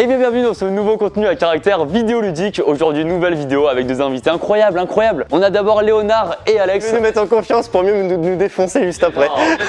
Et bien bienvenue dans ce nouveau contenu à caractère vidéoludique. Aujourd'hui nouvelle vidéo avec deux invités incroyables. On a d'abord Léonard et Alex. Je vais nous mettre en confiance pour mieux nous défoncer juste après.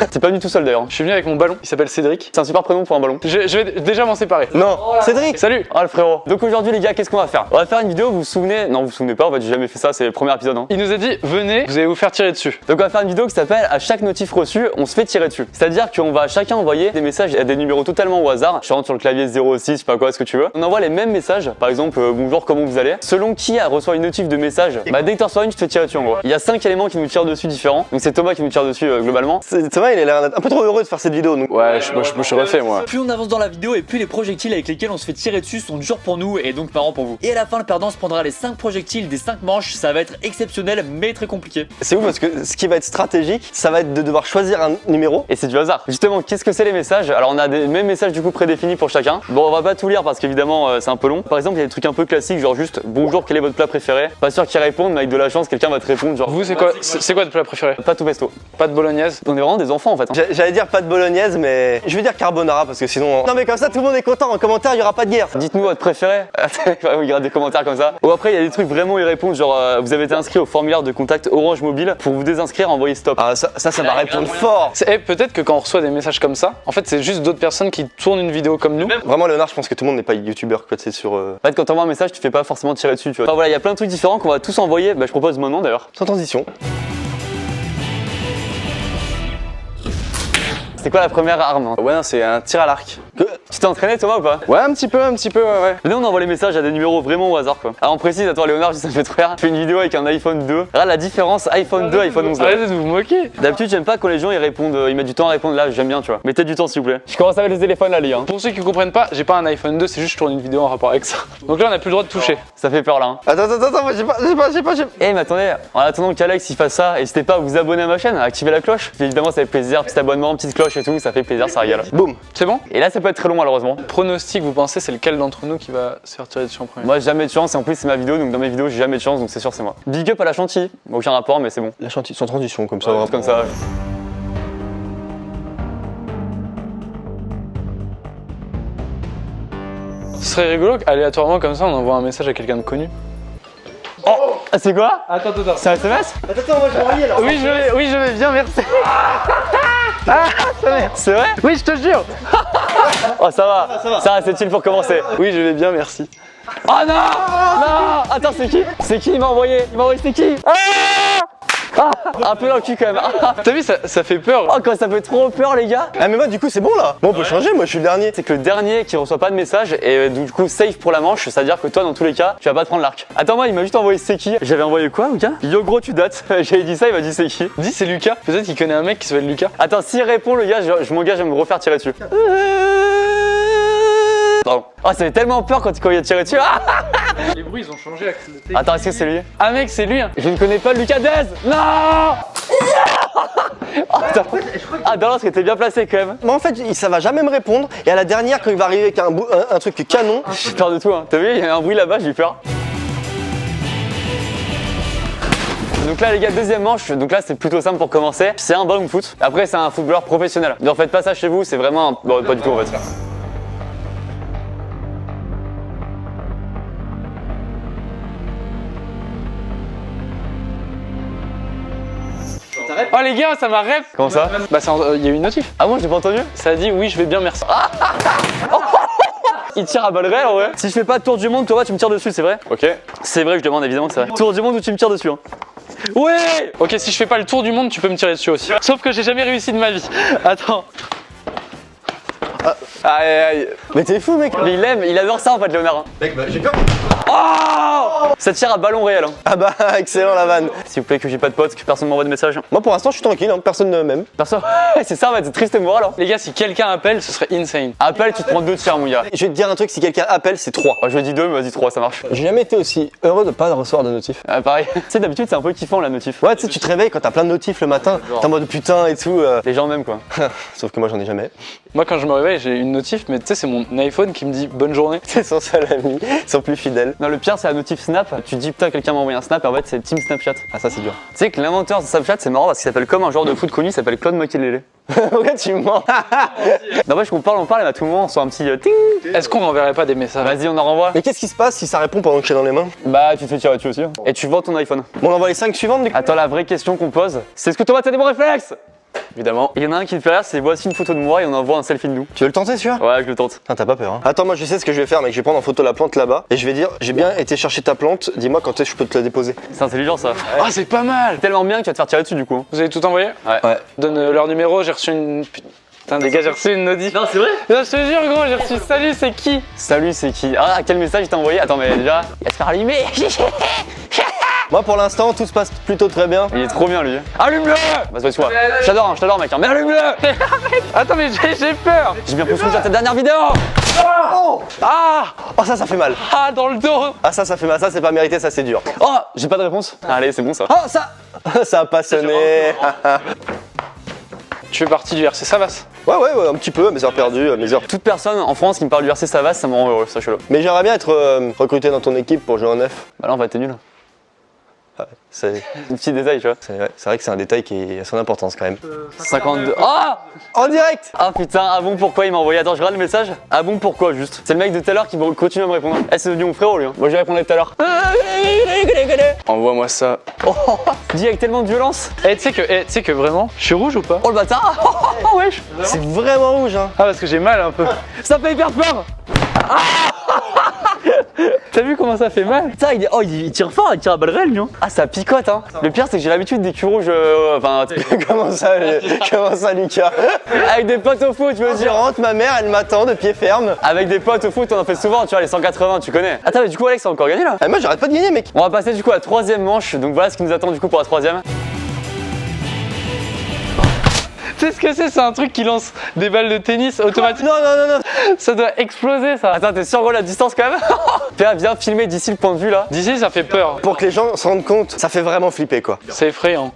C'est pas venu tout seul d'ailleurs. Je suis venu avec mon ballon, il s'appelle Cédric. C'est un super prénom pour un ballon. Je vais déjà m'en séparer. Non, Cédric. Salut. Ah le frérot. Donc aujourd'hui les gars, qu'est-ce qu'on va faire? On va faire une vidéo, vous vous souvenez? Non, vous vous souvenez pas, en fait j'ai jamais fait ça, c'est le premier épisode hein. Il nous a dit venez, vous allez vous faire tirer dessus. Donc on va faire une vidéo qui s'appelle à chaque notif reçu, on se fait tirer dessus. C'est-à-dire qu'on va chacun envoyer des messages à des numéros totalement au hasard. Je rentre sur le clavier 06, je sais pas quoi, ce que tu veux. On envoie les mêmes messages, par exemple bonjour, comment vous allez. Selon qui reçoit une notif de message, dès que tu reçois une, tu te fais tirer dessus en gros. Il y a 5 éléments qui nous tirent dessus différents. Donc c'est Thomas qui nous tire dessus globalement. Thomas il a l'air un peu trop heureux de faire cette vidéo donc. Ouais, je suis refait moi. Plus on avance dans la vidéo et plus les projectiles avec lesquels on se fait tirer dessus sont durs pour nous et donc marrants pour vous. Et à la fin le perdant se prendra les 5 projectiles des 5 manches, ça va être exceptionnel mais très compliqué. C'est ouf parce que ce qui va être stratégique, ça va être de devoir choisir un numéro. Et c'est du hasard. Justement, qu'est-ce que c'est les messages? Alors on a des mêmes messages du coup prédéfinis pour chacun. Bon, on va pas tout lire parce qu'évidemment c'est un peu long. Par exemple, il y a des trucs un peu classiques, genre juste bonjour, quel est votre plat préféré? Pas sûr qu'ils répondent, mais avec de la chance, quelqu'un va te répondre genre. Vous c'est quoi votre plat préféré? Pâte au pesto. Pas de bolognaise? On est vraiment des enfants en fait. Hein. J'allais dire pas de bolognaise, mais je vais dire carbonara parce que sinon. Non mais comme ça tout le monde est content. En commentaire il y aura pas de guerre. Dites-nous votre préféré. Il y aura des commentaires comme ça. Ou après il y a des trucs vraiment ils répondent genre vous avez été inscrit au formulaire de contact Orange Mobile. Pour vous désinscrire, envoyez stop. Ah ça va répondre fort. Peut-être que quand on reçoit des messages comme ça, en fait c'est juste d'autres personnes qui tournent une vidéo comme nous. Vraiment Léonard, je pense que tout le monde n'est pas youtubeur quoi, c'est sur. En fait quand t'envoies un message, tu fais pas forcément tirer dessus, tu vois. Enfin, voilà, il y a plein de trucs différents qu'on va tous envoyer. Je propose maintenant d'ailleurs. Sans transition. C'est quoi la première arme hein? Ouais non, c'est un tir à l'arc. Tu t'es entraîné Thomas ou pas? Ouais, un petit peu, ouais. Nous on envoie les messages à des numéros vraiment au hasard quoi. Alors on précise, attends Léonard, ça me fait trop rire. Je fais une vidéo avec un iPhone 2. Regarde la différence iPhone 2, iPhone 11. Arrêtez de vous moquer. D'habitude j'aime pas quand les gens ils répondent, ils mettent du temps à répondre. Là j'aime bien tu vois. Mettez du temps s'il vous plaît. Je commence avec les téléphones là les gars. Pour ceux qui comprennent pas, j'ai pas un iPhone 2, c'est juste je tourne une vidéo en rapport avec ça. Donc là on a plus le droit de toucher. Ça fait peur là hein. Attends, moi j'ai pas. Eh mais attendez, en attendant qu'Alex il fasse ça, n'hésitez pas à vous abonner à ma chaîne, à activer la cloche. Puis évidemment ça fait plaisir, petit abonnement, petite cloche et tout, ça fait plaisir, ça régale. Boum. C'est bon? Et là ça peut être très long malheureusement. Pronostic, vous pensez c'est lequel d'entre nous qui va se faire tirer dessus en premier? Moi jamais de chance et en plus c'est ma vidéo donc dans mes vidéos j'ai jamais de chance donc c'est sûr c'est moi. Big up à la chantilly, aucun rapport mais c'est bon. La chantilly sans transition comme ça. Ouais, comme ça. Ce serait rigolo qu'aléatoirement comme ça on envoie un message à quelqu'un de connu. Oh ah, c'est quoi? Attends. C'est un SMS? Attends, moi je vais envoyer là. Oui, je vais bien, merci. C'est vrai? Oui, je te jure. Oh ça va, c'est chill pour commencer. Oui, je vais bien, merci. Oh non! Non! Attends, c'est qui? C'est qui? Il m'a envoyé c'est qui? Un peu dans le cul quand même. T'as vu, ça fait peur. Oh, quand ça fait trop peur, les gars. Ah mais moi du coup c'est bon là. Bon on peut changer, moi je suis le dernier. C'est que le dernier qui reçoit pas de message et du coup safe pour la manche, c'est-à-dire que toi dans tous les cas, tu vas pas te prendre l'arc. Attends, moi il m'a juste envoyé c'est qui? J'avais envoyé quoi, Lucas? Yo gros, tu dates. J'avais dit ça, il m'a dit c'est qui? Dis, c'est Lucas. Peut-être qu'il connaît un mec qui s'appelle Lucas. Attends, s'il répond, le gars, je m'engage à me refaire tirer dessus. Pardon. Oh, ça fait tellement peur quand il a tiré dessus. Les bruits, ils ont changé avec le thé. Attends, est-ce que c'est lui? Ah mec, c'est lui. Je ne connais pas Lucas Dez. Non. Attends. Ah non, parce que t'es bien placé quand même. Moi en fait ça va jamais me répondre et à la dernière quand il va arriver avec un truc canon. J'ai peur de tout hein. T'as vu, il y a un bruit là-bas, j'ai eu peur. Donc là les gars, deuxième manche, donc là c'est plutôt simple pour commencer. C'est un ballon de foot. Après c'est un footballeur professionnel. Ne faites pas ça chez vous, c'est vraiment un... Bon, pas du tout en fait. Oh les gars, ça m'a ref. Comment ça? Bah il y a eu une notif. Ah moi je l'ai pas entendu. Ça a dit oui, je vais bien, merci. Il tire à balles réelles en vrai. Si je fais pas tour du monde, toi tu me tires dessus, c'est vrai? Ok. C'est vrai, je demande évidemment que c'est vrai. Tour du monde ou tu me tires dessus hein. Ouais. Ok, si je fais pas le tour du monde, tu peux me tirer dessus aussi. Sauf que j'ai jamais réussi de ma vie. Attends. Aïe. Mais t'es fou mec. Mais il adore ça en fait Léonard hein. Mec j'ai peur. Oh, ça tire à ballon réel hein. Ah bah excellent la vanne. S'il vous plaît que j'ai pas de potes, que personne m'envoie de message. Moi pour l'instant je suis tranquille, hein, personne ne m'aime. Perso, c'est ça en fait, c'est triste et moral hein. Les gars, si quelqu'un appelle, ce serait insane. Appelle, tu te prends 2 tirs mon gars. Je vais te dire un truc, si quelqu'un appelle c'est 3. Oh, je dis 2 mais vas-y 3 ça marche. J'ai jamais été aussi heureux de pas recevoir de notif. Ah, pareil. Tu sais d'habitude c'est un peu kiffant la notif. Ouais tu sais tu te réveilles quand t'as plein de notifs le matin, t'es en mode putain et tout. Les gens m'aiment quoi. Sauf que moi j'en ai jamais. Moi quand je me réveille, j'ai une notif, mais tu sais c'est mon iPhone qui me dit bonne journée. C'est son seul ami, son plus fidèle. Non le pire c'est la notif Snap, snap, tu dis putain quelqu'un m'a envoyé un snap et en fait c'est Team Snapchat. Ah, ça c'est dur. Tu sais que l'inventeur de Snapchat c'est marrant parce qu'il s'appelle comme un joueur de foot connu, il s'appelle Claude Makelele. Ouais, tu mens. N'empêche qu'on parle et à tout moment on sort un petit ting. Est-ce qu'on renverrait pas des messages? Vas-y on en renvoie. Mais qu'est-ce qui se passe si ça répond pendant que je suis dans les mains? Bah tu te fais tirer dessus aussi. Et tu vends ton iPhone. Bon, on envoie les 5 suivantes du coup. Attends, la vraie question qu'on pose, c'est est-ce que Thomas t'as des bons réflexes? Évidemment. Il y en a un qui te fait rire, c'est voici une photo de moi et on envoie un selfie de nous. Tu veux le tenter celui-là? Ouais, je le tente. Ah, t'as pas peur, hein? Attends, moi je sais ce que je vais faire, mec. Je vais prendre en photo la plante là-bas et je vais dire j'ai bien été chercher ta plante, dis-moi quand est-ce que je peux te la déposer. C'est intelligent ça. Ah, c'est pas mal. Tellement bien que tu vas te faire tirer dessus du coup. Vous avez tout envoyé? Ouais. Donne leur numéro, j'ai reçu une. Putain, les gars, j'ai reçu une notif. Non, c'est vrai? Non, je te jure, gros, j'ai reçu salut, c'est qui? Salut, c'est qui? Ah, quel message il t'a envoyé? Attends, mais déjà, elle se fait rallumer. Moi pour l'instant, tout se passe plutôt très bien. Il est trop bien lui. Allume-le! Bah, c'est toi. Je t'adore mec, hein. Mais allume-le! Attends, mais j'ai peur. J'ai bien poussé ta dernière vidéo! Oh! Ah! Oh, ça fait mal. Ah, dans le dos. Ah, ça fait mal. Ça, c'est pas mérité, ça, c'est dur. Oh! J'ai pas de réponse. Allez, c'est bon ça. Oh, ça! Ça a pas sonné. Tu fais partie du RC Savas? Ouais, un petit peu, mes heures perdues, mes heures. Toute personne en France qui me parle du RC Savas, ça me rend heureux, sachez-le. Mais j'aimerais bien être recruté dans ton équipe pour jouer en neuf. Bah là, on va être nul. Ah, c'est Un petit détail, tu vois. vrai que c'est un détail qui a son importance quand même. 52. Ah! En direct! Ah putain, ah bon pourquoi il m'a envoyé? Attends, je regarde le message. Ah bon pourquoi juste? C'est le mec de tout à l'heure qui va continuer à me répondre. Eh, c'est devenu mon frérot lui. Hein. Moi je lui répondais tout à l'heure. Envoie-moi ça. Oh, dit avec tellement de violence. Eh, tu sais que vraiment, je suis rouge ou pas? Oh le bâtard. Oh wesh. C'est vraiment rouge, hein. Ah, parce que j'ai mal un peu. Ça fait hyper peur. T'as vu comment ça fait mal? Putain, il tire fort, il tire à balles réelles lui. Hein. Ah ça picote hein. Le pire c'est que j'ai l'habitude des culs rouges. Enfin, Comment ça, Lucas? avec des potes au foot, tu veux Je dire. rentre, ma mère, elle m'attend de pied ferme. Avec des potes au foot, on en fait souvent, tu vois, les 180, tu connais. Attends, mais du coup, Alex a encore gagné là. Ah, moi, j'arrête pas de gagner, mec. On va passer du coup à la troisième manche, donc voilà ce qui nous attend du coup pour la troisième. Tu sais ce que c'est? C'est un truc qui lance des balles de tennis automatiquement. Non. Ça doit exploser ça. Attends, t'es sûr gros la distance quand même? Fais bien filmer d'ici le point de vue là. D'ici, ça fait peur. Pour que les gens se rendent compte, ça fait vraiment flipper, quoi. C'est effrayant.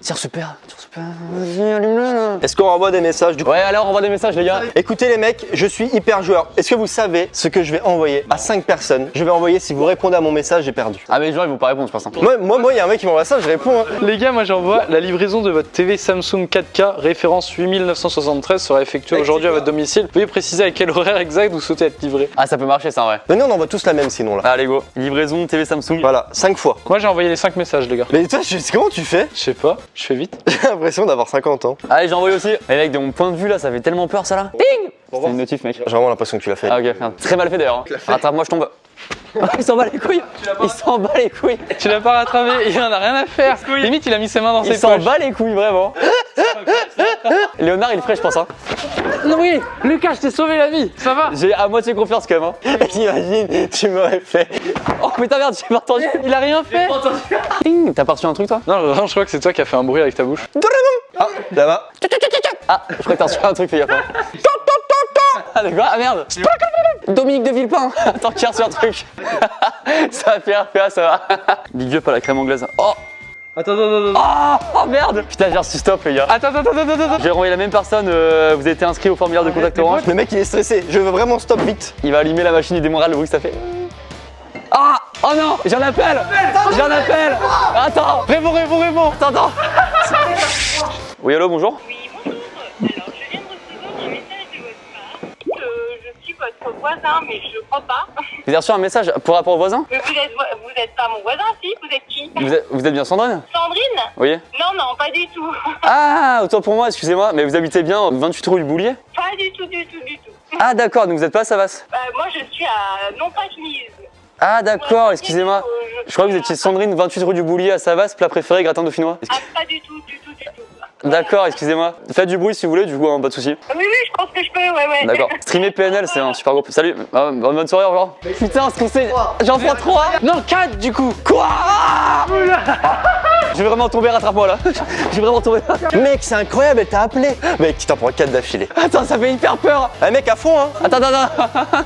Tire super, vas-y, allume-le là. Est-ce qu'on renvoie des messages du coup? Ouais, alors on envoie des messages les gars. Écoutez les mecs, je suis hyper joueur. Est-ce que vous savez ce que je vais envoyer à 5 personnes? Je vais envoyer si vous répondez à mon message, j'ai perdu. Ah mais les gens ils vont pas répondre je pense. Hein. Moi, il y a un mec qui m'envoie ça, je réponds. Hein. Les gars, moi j'envoie la livraison de votre TV Samsung 4K, référence 8973, sera effectuée aujourd'hui à votre domicile. Veuillez préciser à quel horaire exact vous souhaitez être livré. Ah ça peut marcher ça en vrai. Venez, on envoie tous la même sinon là. Allez go, livraison TV Samsung. Voilà, 5 fois. Moi j'ai envoyé les 5 messages, les gars. Mais toi, comment tu fais? Je sais pas, je fais vite. J'ai l'impression d'avoir 50 ans. Allez j'ai envoyé aussi. Et mec de mon point de vue là ça fait tellement peur ça là. Ping. C'est une notif mec. J'ai vraiment l'impression que tu l'as fait. Ah ok, merde. Très mal fait d'ailleurs. Hein. Rattrape-moi je tombe. Il s'en bat les couilles. Il s'en bat les couilles. Tu l'as pas rattrapé, il en a rien à faire. Limite, il a mis ses mains dans Il ses s'en poches. bat les couilles vraiment. Léonard il est frais je pense hein. Non, oui, Lucas, je t'ai sauvé la vie, ça va? J'ai à moitié confiance quand même hein. T'imagines, tu m'aurais fait. Oh putain merde j'ai pas entendu. Il a rien fait. Ting. T'as pas reçu un truc toi? Non, vraiment, je crois que c'est toi qui as fait un bruit avec ta bouche. Ah, là-bas. Ah je crois que t'as reçu un truc fais gaffe. Hein. Ah d'accord, ah merde. Dominique de Villepin. Attends qu'il a reçu un truc. Ça va faire ça va. Big up à la crème anglaise. Oh. Attends. Oh merde. Putain j'ai reçu stop les gars. Attends. J'ai renvoyé la même personne, vous avez été inscrit au formulaire de contact orange. Le mec, il est stressé. Je veux vraiment stop vite. Il va allumer la machine, il démarrera le bruit que ça fait. Ah. Oh non. J'en appelle. Attends. Réponds. Attends. Oui allô bonjour. Oui, bonjour. Alors, je viens de recevoir un message de votre part. Je suis votre voisin, mais je ne crois pas. Vous avez reçu un message pour rapport au voisin? Mais vous êtes pas mon voisin, si? Vous êtes qui? Vous êtes bien Sandrine? Sandrine? Oui. Non, pas du tout. Ah autant pour moi, excusez-moi, mais vous habitez bien 28 rue du Boulier? Pas du tout. Ah d'accord, donc vous êtes pas à Savas? Moi, je suis à non-pas-mise. Ah d'accord, excusez-moi. Je crois que vous étiez Sandrine, 28 rue du Boulier à Savas, plat préféré, gratin dauphinois. Ah, pas du tout. D'accord, excusez-moi. Faites du bruit si vous voulez, du coup, hein, pas de soucis. Oui, je pense que je peux, ouais. D'accord. Streamer PNL, c'est un super groupe. Salut, bonne soirée, au revoir. Putain, ce qu'on sait. J'en prends 3. Non, 4 du coup. Quoi? Je vais vraiment tomber, rattrape-moi là. Je vais vraiment tomber. Mec, c'est incroyable, elle t'a appelé. Mec, tu t'en prends 4 d'affilée. Attends, ça fait hyper peur. Eh mec, à fond, hein. Attends.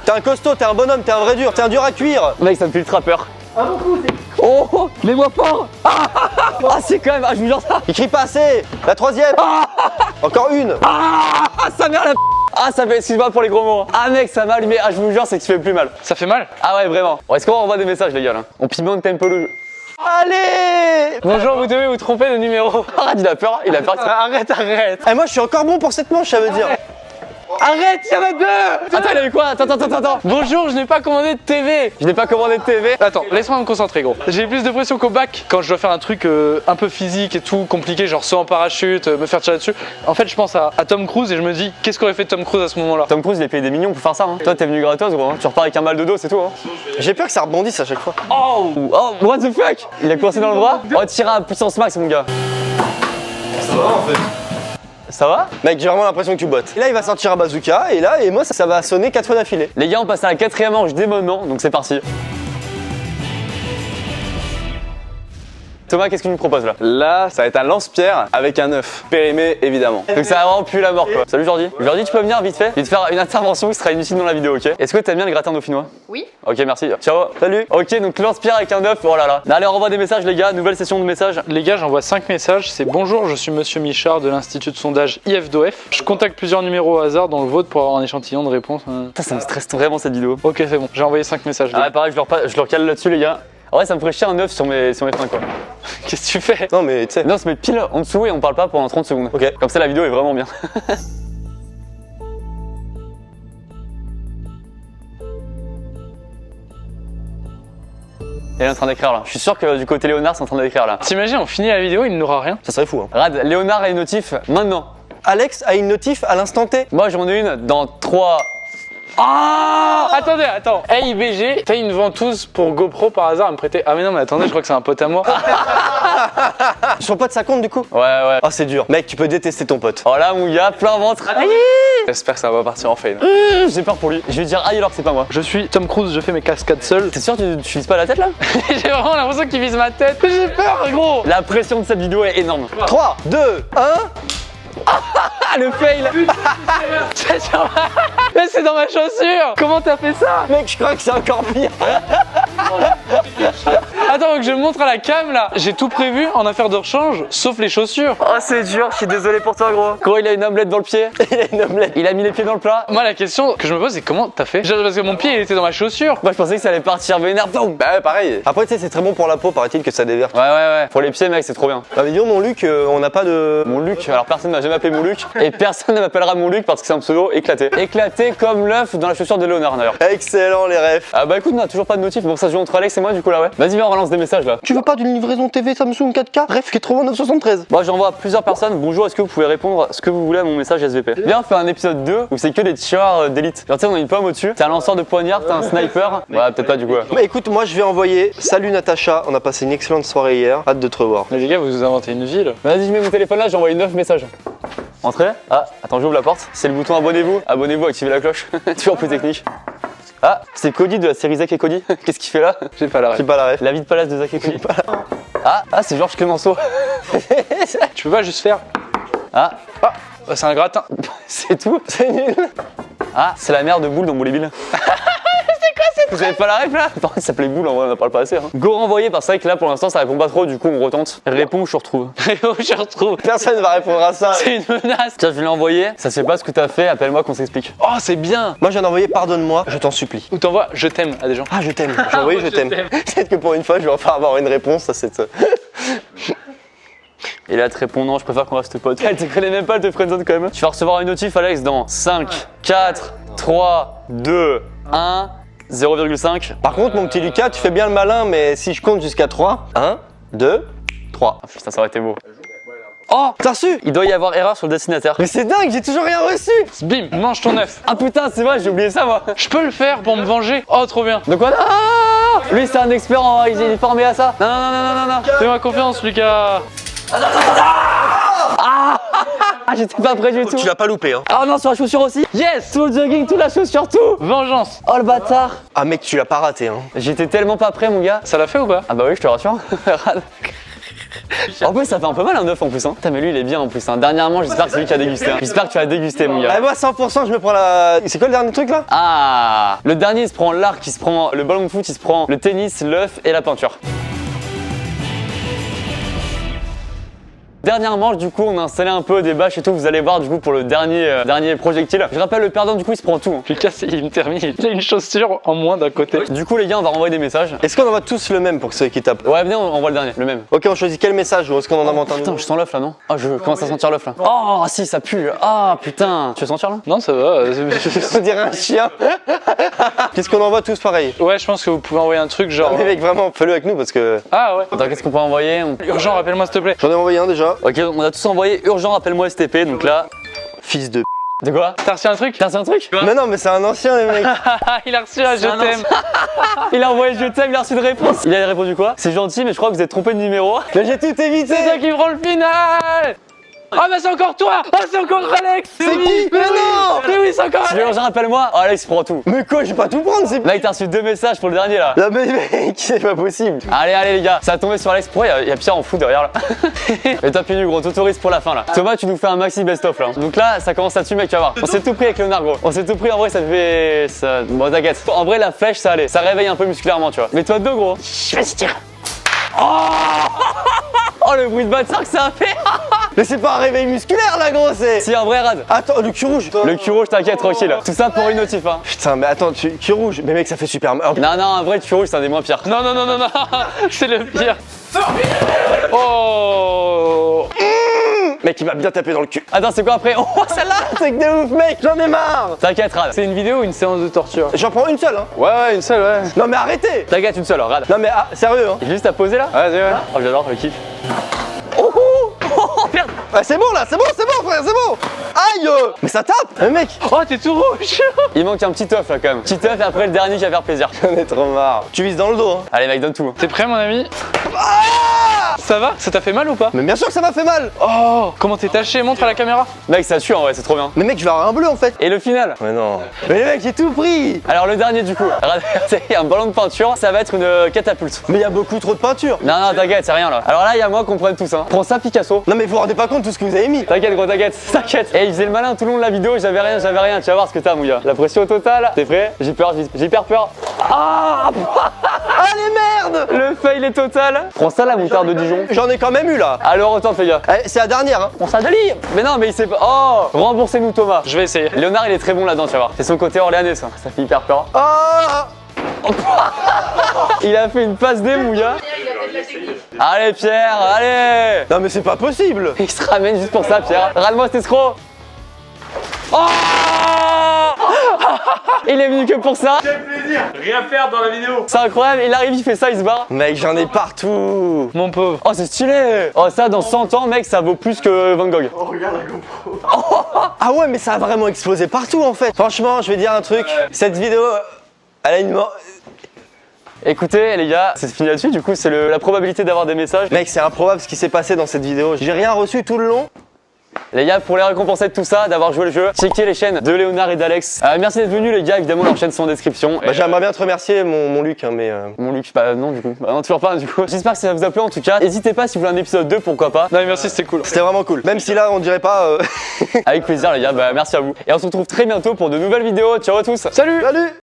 T'es un costaud, t'es un bonhomme, t'es un vrai dur, t'es un dur à cuire. Mec, ça me fait ultra peur. Oh, mets-moi fort. Ah, c'est quand même. Ah, je vous jure ça. Il crie pas assez. La troisième. Encore une. Ah, sa mère la. Ah, ça fait, excuse-moi pour les gros mots. Ah, mec, ça m'a allumé. Ah, je vous jure, c'est que tu fais plus mal. Ça fait mal? Ah, ouais, vraiment. Bon, est-ce qu'on renvoie des messages, les gars, là? On pimente un peu le jeu. Allez. Bonjour, vous devez vous tromper de numéro. Arrête, il a peur, il a peur. Arrête. Eh, moi je suis encore bon pour cette manche, ça veut dire. Arrête, il y en a deux. Attends, il a eu quoi? Attends. Bonjour, je n'ai pas commandé de TV. Je n'ai pas commandé de TV. Attends, laisse-moi me concentrer, gros. J'ai plus de pression qu'au bac quand je dois faire un truc un peu physique et tout, compliqué, genre saut en parachute, me faire tirer dessus. En fait, je pense à Tom Cruise et je me dis, qu'est-ce qu'aurait fait Tom Cruise à ce moment-là? Tom Cruise, il a payé des millions pour faire ça. Hein. Toi, t'es venu gratos, gros. Hein. Tu repars avec un mal de dos, c'est tout. Hein. J'ai peur que ça rebondisse à chaque fois. Oh, what the fuck? Il a coincé dans le bras. Oh, tire à puissance max, mon gars. Ça va en fait. Ça va? Mec, j'ai vraiment l'impression que tu bottes. Et là, il va sortir un bazooka et là, et moi, ça va sonner 4 fois d'affilée. Les gars, on passe à la 4e manche dès maintenant, donc c'est parti. Thomas, qu'est-ce que tu me proposes là? Là, ça va être un lance-pierre avec un œuf. Périmé, évidemment. Donc ça a vraiment pu la mort quoi. Salut Jordi. Jordi, tu peux venir vite fait? Je vais te faire une intervention qui sera inutile dans la vidéo, ok? Est-ce que t'aimes bien le gratin dauphinois? Oui. Ok, merci. Ciao. Salut. Ok, donc lance-pierre avec un œuf, oh là là. Allez, on renvoie des messages les gars, nouvelle session de messages. Les gars, j'envoie 5 messages. C'est bonjour, je suis monsieur Michard de l'institut de sondage IF2F. Je contacte plusieurs numéros au hasard, dont le vôtre, pour avoir un échantillon de réponse. Putain, ça me stresse vraiment cette vidéo. Ok, c'est bon. J'ai envoyé 5 messages. Ah ouais, pareil, je leur cale là-dessus les gars. Ah ouais, ça me ferait chier un œuf sur mes freins quoi. Qu'est-ce que tu fais? Non, mais tu sais. Non, on se met pile en dessous et on parle pas pendant 30 secondes. Ok. Comme ça, la vidéo est vraiment bien. Elle est en train d'écrire là. Je suis sûr que du côté Léonard, c'est en train d'écrire là. T'imagines, on finit la vidéo, il n'aura rien. Ça serait fou, hein. Rad, Léonard a une notif maintenant. Alex a une notif à l'instant T. Moi, j'en ai une dans 3. Ah! Attendez, attends. Hey IBG, t'as une ventouse pour GoPro par hasard à me prêter? Ah mais non, mais attendez, je crois que c'est un pote à moi. Son pote, ça compte du coup? Ouais. Oh, c'est dur. Mec, tu peux détester ton pote. Oh là, mon gars, plein ventre. Aïe. J'espère que ça va pas partir en fail. J'ai peur pour lui. Je vais dire aïe alors que c'est pas moi. Je suis Tom Cruise, je fais mes cascades seul. T'es sûr que tu vises pas la tête là? J'ai vraiment l'impression qu'il vise ma tête. J'ai peur, gros. La pression de cette vidéo est énorme. 3, 2, 1. Ah, le fail. Mais c'est dans ma chaussure. Comment t'as fait ça? Mec, je crois que c'est encore pire. Attends, faut que je montre à la cam là. J'ai tout prévu en affaire de rechange, sauf les chaussures. Oh, c'est dur, je suis désolé pour toi, gros. Gros, il a une omelette dans le pied. Il a une omelette. Il a mis les pieds dans le plat. Moi, la question que je me pose, c'est comment t'as fait? Parce que mon pied, il était dans ma chaussure. Moi, je pensais que ça allait partir vénère. Boum. Bah ouais, pareil. Après, tu sais, c'est très bon pour la peau, paraît-il que ça déverte. Ouais. Pour les pieds, mec, c'est trop bien. Ah, mais dis donc, mon Luc, on n'a pas de. Mon Luc, alors personne ne m'a jamais appelé mon Luc. Et personne ne m'appellera mon Luc parce que c'est un pseudo éclaté. Éclaté comme l'œuf dans la chaussure de Léonard d'ailleurs. Excellent, les refs. Ah bah écoute, on a toujours pas de notif. Bon, ça se joue entre Alex et moi du coup là, ouais. Vas-y, viens, on relance des messages là. Tu veux pas d'une livraison TV Samsung 4K? Ref qui est trop 973. Moi j'envoie à plusieurs personnes. Bonjour, est-ce que vous pouvez répondre ce que vous voulez à mon message SVP? Viens, on fait un épisode 2 où c'est que des tireurs d'élite. Genre, tu sais, on a une pomme au-dessus, t'as un lanceur de poignard, t'as un sniper. Ouais, peut-être pas du coup. Ouais. Mais écoute, moi je vais envoyer. Salut Natacha, on a passé une excellente soirée hier. Hâte de te revoir. Mais les gars, vous vous inventez une ville. Vas-y, je mets mon téléphone là, j'ai envoyé 9 messages. Entrez. Ah, attends, j'ouvre la porte. C'est le bouton abonnez-vous. Abonnez-vous, activez la cloche. Toujours plus technique. Ah, c'est Cody de la série Zach et Cody. Qu'est-ce qu'il fait là? J'ai pas la J'ai rêve. pas la ref. La vie de palace de Zach et Cody. Ah, c'est Georges Clemenceau. Tu peux pas juste faire. Ah, Ah, bah, c'est un gratin. c'est tout. C'est nul. Ah, c'est la mère de Boule dans Boule et Bill. C'est quoi cette Vous avez pas la ref là? Par contre, ça s'appelait Boule, en vrai, on en parle pas assez. Hein. Go renvoyer, parce que c'est vrai que là pour l'instant ça répond pas trop, du coup on retente. Réponds, je retrouve. Je retrouve. Personne va répondre à ça. C'est une menace. Tiens, je vais l'envoyer. Ça se fait pas ce que t'as fait, appelle-moi qu'on s'explique. Oh, c'est bien. Moi j'en ai envoyé pardonne-moi, je t'en supplie. Ou t'envoies je t'aime à des gens. Ah, je t'aime. J'ai envoyé je t'aime. Peut-être que pour une fois je vais enfin avoir une réponse à cette. Et là, te répond non, je préfère qu'on reste potes. Elle te connaît même pas, elle te friendzone quand même. Tu vas recevoir une notif, Alex, dans 5, 4, 3, 2, 1, 0,5. Par contre, mon petit Lucas, tu fais bien le malin, mais si je compte jusqu'à 3, 1, 2, 3. Ah, putain, ça aurait été beau. Oh, t'as reçu? Il doit y avoir erreur sur le destinataire. Mais c'est dingue, j'ai toujours rien reçu. Bim, mange ton œuf. Ah putain, c'est vrai, j'ai oublié ça moi. Je peux le faire pour me venger. Oh, trop bien. De quoi? Ah, lui, c'est un expert en. Il est formé à ça. Non. Fais-moi confiance, Lucas. Ah, j'étais pas prêt du tout. Tu l'as pas loupé, hein. Ah non, sur la chaussure aussi. Yes. Tout le jogging, toute la chaussure, tout. Vengeance. Oh le bâtard. Ah, mec, tu l'as pas raté, hein. J'étais tellement pas prêt, mon gars. Ça l'a fait ou pas? Ah bah oui, je te rassure. En plus, ça fait un peu mal un œuf en plus. Hein. Putain, mais lui, il est bien en plus. Hein. Dernièrement, j'espère que c'est lui qui a dégusté. Hein. J'espère que tu as dégusté, mon gars. Ah, moi, 100%, je me prends la. C'est quoi le dernier truc là? Ah, le dernier, il se prend l'arc, il se prend le ballon de foot, il se prend le tennis, l'œuf et la peinture. Dernière manche, du coup, on a installé un peu des bâches et tout. Vous allez voir, du coup, pour le dernier projectile. Je rappelle, le perdant, du coup, il se prend tout. Lucas, il me termine. Il a une chaussure en moins d'un côté. Du coup, les gars, on va renvoyer des messages. Est-ce qu'on envoie tous le même pour que ceux qui tapent? Ouais, venez, on envoie le dernier, le même. Ok, on choisit quel message ou est-ce qu'on en invente un Putain, nouveau? je sens l'œuf là, non? Ah, je commence à sentir l'œuf là. Oh, si, ça pue. Ah, putain. Tu veux sentir là? Non, ça va. On dirait un chien. Qu'est-ce qu'on envoie tous pareil? Ouais, je pense que vous pouvez envoyer un truc genre. Mais mec, vraiment, fais-le avec nous parce que Ah ouais. Attends, qu'est-ce qu'on peut envoyer? Urgent, rappelle-moi s'il te plaît. j'en ai envoyé un déjà. Ok, on a tous envoyé urgent, rappelle-moi STP. Donc là, Fils de. de quoi? T'as reçu un truc? T'as reçu un truc? Mais non, mais c'est un ancien, les mecs. Il a reçu un je un t'aime. Il a envoyé je t'aime, il a reçu de réponse. Il a répondu quoi? C'est gentil, mais je crois que vous êtes trompé de numéro. Mais j'ai tout évité. C'est toi qui prends le final. Ah bah c'est encore toi. Ah c'est encore Alex. C'est qui? Mais non. Mais oui, c'est encore Si tu veux Alex. urgent, rappelle-moi. Oh, Alex prend tout. Mais quoi, je vais pas tout prendre, c'est. Là, il t'a reçu 2 messages pour le dernier là. Non, mais mec, c'est pas possible. Allez, les gars, ça a tombé sur Alex. Pourquoi il y a Pierre en fou derrière là? Mais toi, pieds nus, gros, on t'autorise pour la fin là. Thomas, tu nous fais un maxi best-of là. Donc là, ça commence à tuer, mec, tu vas voir. On s'est tout pris avec Léonard, gros. On s'est tout pris, en vrai, ça te fait. Ça... Bon, t'inquiète. En vrai, la flèche, ça allait. Ça réveille un peu musculairement, tu vois. Mets-toi de dos, gros. Vas-y, tire. Oh, le bruit de batteur que ça a fait. Mais c'est pas un réveil musculaire là, gros, c'est. Si, en vrai, rad. Attends, le cul rouge. Le cul rouge, t'inquiète, tranquille. Tout ça pour une notif, hein. Putain, mais attends, cul rouge. Mais mec, ça fait super mal. Non, un vrai cul rouge, c'est un des moins pires. Non, non, non, non, non. C'est le pire. Oh. Mec, il m'a bien tapé dans le cul. Attends, c'est quoi après? Oh, celle-là. Truc de ouf, mec, j'en ai marre. T'inquiète, rad. C'est une vidéo ou une séance de torture? J'en prends une seule, hein. Ouais, une seule, ouais. Non, mais arrêtez. T'inquiète, une seule, rad. Non, mais sérieux, hein. Il est juste à poser là? Vas-y, ouais. Oh, j'adore le kiff. Oh, merde. Ah, c'est bon là, c'est bon, frère, c'est bon. Aïe. Mais ça tape. Mais mec, Oh, t'es tout rouge. Il manque un petit œuf là quand même. Petit œuf et après le dernier qui va faire plaisir. j'en ai trop marre. Tu vises dans le dos, hein. Allez, mec, donne tout. T'es prêt, mon ami? Ça va? Ça t'a fait mal ou pas? Mais bien sûr que ça m'a fait mal. Oh, comment t'es taché? Montre à la caméra. Mec, ça tue en vrai, c'est trop bien. Mais mec, je vais avoir un bleu en fait. Et le final? Mais non. Mais mec, j'ai tout pris. Alors, le dernier du coup. C'est un ballon de peinture, ça va être une catapulte. Mais il y a beaucoup trop de peinture. Non, t'inquiète, c'est rien là. Alors là, il y a moi qu'on prenne tous, hein. Prends ça, Picasso. Non, mais vous vous rendez pas compte de tout ce que vous avez mis. T'inquiète, gros, t'inquiète. Et il faisait le malin tout le long de la vidéo, j'avais rien. Tu vas voir ce que t'as, mon gars. La pression au total. T'es prêt? J'ai peur, j'ai hyper peur. Ah. Allez, merde. Le fail est total. Prends ça, la moutarde de Dijon. J'en ai quand même eu là. Alors, autant, les gars. Eh, c'est la dernière, hein. Prends ça de lit. Mais non, mais il sait pas. Oh, remboursez-nous, Thomas. Je vais essayer. Léonard, il est très bon là-dedans, tu vas voir. C'est son côté orléanais, ça. Ça fait hyper peur. Ah. Il a fait une passe des mouillas. Allez, Pierre, allez. Non, mais c'est pas possible. Il se ramène juste pour ça, Pierre. Râle-moi cet escroc. Oh. Il est venu que pour ça. Quel plaisir. Rien faire dans la vidéo. C'est incroyable. Il arrive, il fait ça, il se barre. Mec, j'en ai partout. Mon pauvre. Oh, c'est stylé. Oh, ça, dans 100 ans, mec, ça vaut plus que Van Gogh. Oh, regarde la GoPro. Ah ouais, mais ça a vraiment explosé partout en fait. Franchement, je vais dire un truc. Cette vidéo, elle a une mort. Écoutez, les gars, c'est fini là-dessus. Du coup, c'est la probabilité d'avoir des messages. Mec, c'est improbable ce qui s'est passé dans cette vidéo. J'ai rien reçu tout le long. Les gars, pour les récompenser de tout ça, d'avoir joué le jeu, checkez les chaînes de Léonard et d'Alex. Merci d'être venus, les gars. Évidemment, leurs chaînes sont en description. Bah, j'aimerais bien te remercier, mon Luc, hein, mais. Mon Luc, bah non, du coup. Bah non, toujours pas, du coup. J'espère que ça vous a plu en tout cas. N'hésitez pas si vous voulez un épisode 2, pourquoi pas. Non, mais merci, c'était cool. C'était vraiment cool. Même si là, on dirait pas. Avec plaisir, les gars. Bah merci à vous. Et on se retrouve très bientôt pour de nouvelles vidéos. Ciao à tous. Salut! Salut!